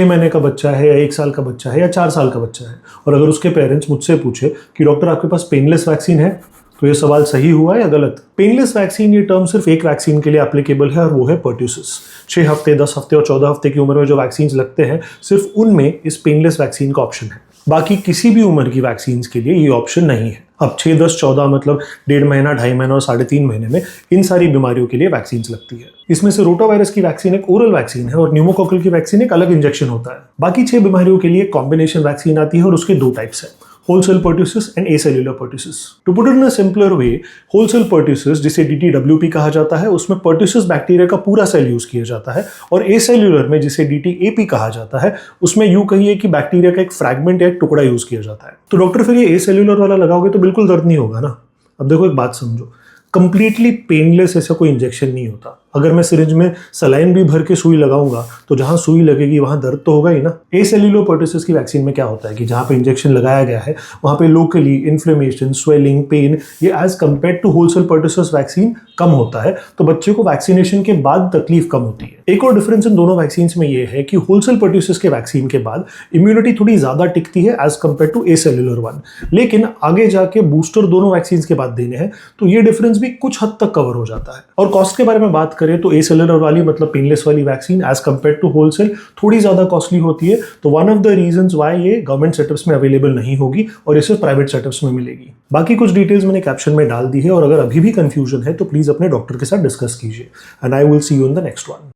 महीने का बच्चा है या 1 साल का बच्चा है या 4 साल का बच्चा है, और अगर उसके पेरेंट्स मुझसे पूछे कि डॉक्टर आपके पास पेनलेस वैक्सीन है, तो ये सवाल सही हुआ या गलत? पेनलेस वैक्सीन ये टर्म सिर्फ एक वैक्सीन के लिए एप्लीकेबल है और वो है पर्ट्यूसिस। 6 हफ्ते, 10 हफ्ते और 14 हफ्ते की उम्र में जो वैक्सीन लगते हैं, सिर्फ उनमें इस पेनलेस वैक्सीन का ऑप्शन है। बाकी किसी भी उम्र की वैक्सीन के लिए ये ऑप्शन नहीं है। अब 6, 10, 14 मतलब 1.5 महीना, 2.5 महीना और 3.5 महीने में इन सारी बीमारियों के लिए वैक्सीन लगती है। इसमें से रोटावायरस की वैक्सीन एक ओरल वैक्सीन है और न्यूमोकोकल की वैक्सीन एक अलग इंजेक्शन होता है। बाकी 6 बीमारियों के लिए कॉम्बिनेशन वैक्सीन आती है और उसके 2 टाइप्स है, whole cell pertussis and acellular pertussis. To put it in a simpler way, whole cell pertussis जिसे DTWP कहा जाता है, उसमें पर्ट्यूसिस बैक्टीरिया का पूरा सेल यूज किया जाता है, और एसेल्युलर में जिसे DTAP कहा जाता है, उसमें यूं कहिए कि बैक्टीरिया का एक फ्रैगमेंट या एक टुकड़ा यूज किया जाता है। तो डॉक्टर फिर ये एसेल्युलर वाला लगाओगे तो बिल्कुल दर्द नहीं होगा ना। अब देखो एक बात समझो, कंप्लीटली पेनलेस ऐसा कोई इंजेक्शन नहीं होता। अगर मैं सिरिंज में सलाइन भी भर के सुई लगाऊंगा तो जहां सुई लगेगी वहां दर्द तो होगा ही ना। एसेल्युलर पर्ट्यूसिस की वैक्सीन में क्या होता है कि जहां पे इंजेक्शन लगाया गया है वहां पे लोकली इन्फ्लेमेशन, स्वेलिंग, पेन, ये as compare to whole cell pertussis vaccine कम होता है, तो बच्चे को वैक्सीनेशन के बाद तकलीफ कम होती है। एक और डिफरेंस इन दोनों वैक्सीन में ये है कि होलसेल पर्ट्यूसिस के वैक्सीन के बाद इम्यूनिटी थोड़ी ज्यादा टिकती है एज कंपेयर टू एसेल्युलर वन, लेकिन आगे जाके बूस्टर दोनों वैक्सीन के बाद देने हैं, तो ये डिफरेंस भी कुछ हद तक कवर हो जाता है। और कॉस्ट के बारे में बात करें तो एसेल्युलर वाली मतलब पेनलेस वाली vaccine as compare to whole cell थोड़ी ज्यादा कॉस्टली होती है। तो one of the reasons why ये गवर्नमेंट सेटअप्स में अवेलेबल नहीं होगी और इसे प्राइवेट सेटअप्स में मिलेगी। बाकी कुछ डिटेल्स मैंने कैप्शन में डाल दी है, और अगर अभी भी कंफ्यूजन है तो प्लीज अपने डॉक्टर के साथ डिस्कस कीजिए। And I will see you in the next one.